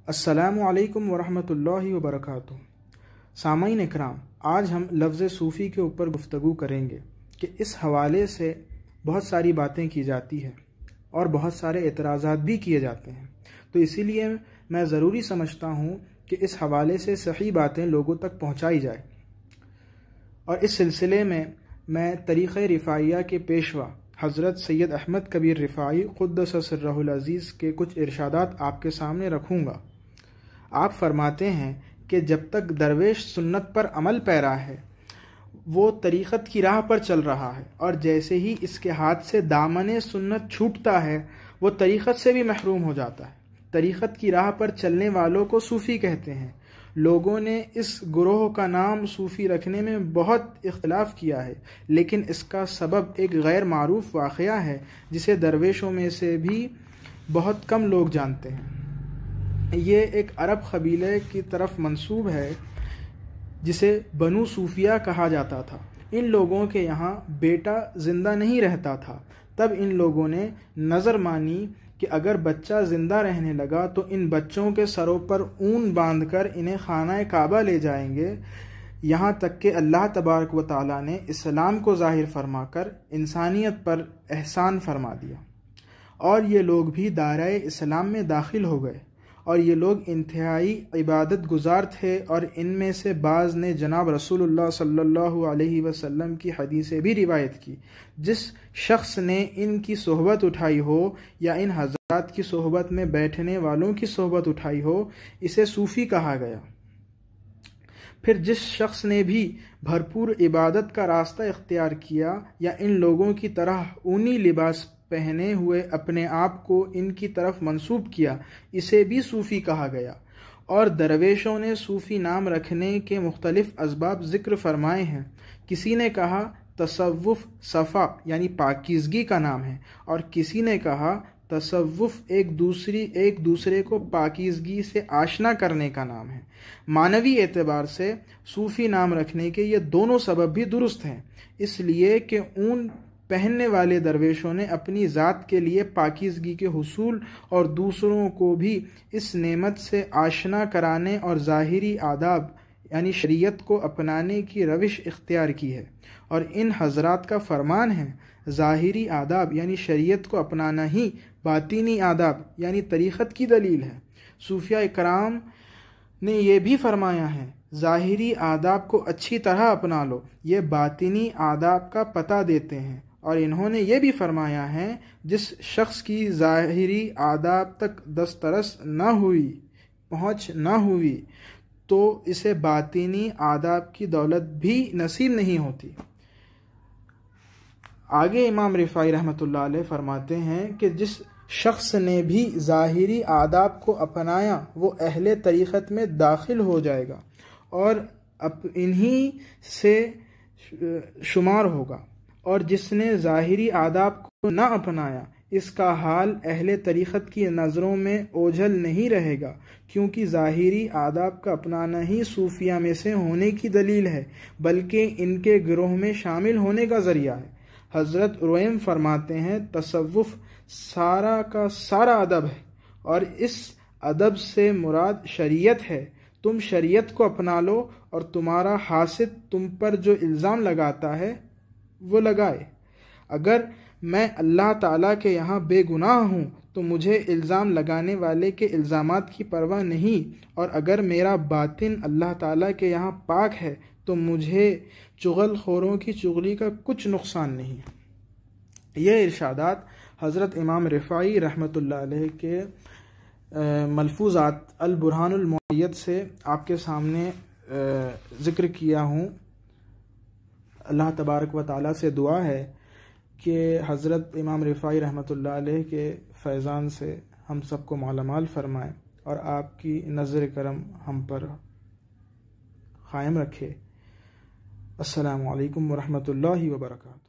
السلام علیکم ورحمۃ اللہ وبرکاتہ۔ سامعین اکرام، آج ہم لفظ صوفی کے اوپر گفتگو کریں گے کہ اس حوالے سے بہت ساری باتیں کی جاتی ہیں اور بہت سارے اعتراضات بھی کیے جاتے ہیں، تو اسی لیے میں ضروری سمجھتا ہوں کہ اس حوالے سے صحیح باتیں لوگوں تک پہنچائی جائے۔ اور اس سلسلے میں طریقہ رفاعیہ کے پیشوا حضرت سید احمد کبیر رفاعی قدس سرہ العزیز کے کچھ ارشادات آپ کے سامنے رکھوں گا۔ آپ فرماتے ہیں کہ جب تک درویش سنت پر عمل پیرا ہے وہ طریقت کی راہ پر چل رہا ہے، اور جیسے ہی اس کے ہاتھ سے دامن سنت چھوٹتا ہے وہ طریقت سے بھی محروم ہو جاتا ہے۔ طریقت کی راہ پر چلنے والوں کو صوفی کہتے ہیں۔ لوگوں نے اس گروہ کا نام صوفی رکھنے میں بہت اختلاف کیا ہے، لیکن اس کا سبب ایک غیر معروف واقعہ ہے جسے درویشوں میں سے بھی بہت کم لوگ جانتے ہیں۔ یہ ایک عرب قبیلے کی طرف منسوب ہے جسے بنو صوفیہ کہا جاتا تھا۔ ان لوگوں کے یہاں بیٹا زندہ نہیں رہتا تھا۔ تب ان لوگوں نے نظر مانی کہ اگر بچہ زندہ رہنے لگا تو ان بچوں کے سروں پر اون باندھ کر انہیں خانہ کعبہ لے جائیں گے، یہاں تک کہ اللہ تبارک و تعالیٰ نے اسلام کو ظاہر فرما کر انسانیت پر احسان فرما دیا، اور یہ لوگ بھی دائرۂ اسلام میں داخل ہو گئے، اور یہ لوگ انتہائی عبادت گزار تھے، اور ان میں سے بعض نے جناب رسول اللہ صلی اللہ علیہ وسلم کی حدیثیں بھی روایت کی۔ جس شخص نے ان کی صحبت اٹھائی ہو یا ان حضرات کی صحبت میں بیٹھنے والوں کی صحبت اٹھائی ہو، اسے صوفی کہا گیا۔ پھر جس شخص نے بھی بھرپور عبادت کا راستہ اختیار کیا یا ان لوگوں کی طرح اونی لباس پہنے ہوئے اپنے آپ کو ان کی طرف منسوب کیا، اسے بھی صوفی کہا گیا۔ اور درویشوں نے صوفی نام رکھنے کے مختلف اسباب ذکر فرمائے ہیں۔ کسی نے کہا تصوف صفا یعنی پاکیزگی کا نام ہے، اور کسی نے کہا تصوف ایک دوسرے کو پاکیزگی سے آشنا کرنے کا نام ہے۔ معنوی اعتبار سے صوفی نام رکھنے کے یہ دونوں سبب بھی درست ہیں، اس لیے کہ اون پہننے والے درویشوں نے اپنی ذات کے لیے پاکیزگی کے حصول اور دوسروں کو بھی اس نعمت سے آشنا کرانے اور ظاہری آداب یعنی شریعت کو اپنانے کی روش اختیار کی ہے۔ اور ان حضرات کا فرمان ہے ظاہری آداب یعنی شریعت کو اپنانا ہی باطینی آداب یعنی طریقت کی دلیل ہے۔ صوفیاء اکرام نے یہ بھی فرمایا ہے ظاہری آداب کو اچھی طرح اپنا لو، یہ باطینی آداب کا پتہ دیتے ہیں۔ اور انہوں نے یہ بھی فرمایا ہے جس شخص کی ظاہری آداب تک دسترس پہنچ نہ ہوئی تو اسے باطینی آداب کی دولت بھی نصیب نہیں ہوتی۔ آگے امام رفاعی رحمۃ اللہ علیہ فرماتے ہیں کہ جس شخص نے بھی ظاہری آداب کو اپنایا وہ اہل طریقت میں داخل ہو جائے گا اور انہی سے شمار ہوگا، اور جس نے ظاہری آداب کو نہ اپنایا اس کا حال اہل طریقت کی نظروں میں اوجھل نہیں رہے گا، کیونکہ ظاہری آداب کا اپنانا ہی صوفیہ میں سے ہونے کی دلیل ہے، بلکہ ان کے گروہ میں شامل ہونے کا ذریعہ ہے۔ حضرت رویم فرماتے ہیں تصوف سارا کا سارا ادب ہے، اور اس ادب سے مراد شریعت ہے۔ تم شریعت کو اپنا لو اور تمہارا حاسد تم پر جو الزام لگاتا ہے وہ لگائے۔ اگر میں اللہ تعالیٰ کے یہاں بے گناہ ہوں تو مجھے الزام لگانے والے کے الزامات کی پرواہ نہیں، اور اگر میرا باطن اللہ تعالیٰ کے یہاں پاک ہے تو مجھے چغل خوروں کی چغلی کا کچھ نقصان نہیں۔ یہ ارشادات حضرت امام رفاعی رحمۃ اللہ علیہ کے ملفوظات البرہان المؤید سے آپ کے سامنے ذکر کیا ہوں۔ اللہ تبارک و تعالیٰ سے دعا ہے کہ حضرت امام رفاعی رحمۃ اللہ علیہ کے فیضان سے ہم سب کو مالا مال فرمائے اور آپ کی نظر کرم ہم پر قائم رکھے۔ السلام علیکم ورحمۃ اللہ وبرکاتہ۔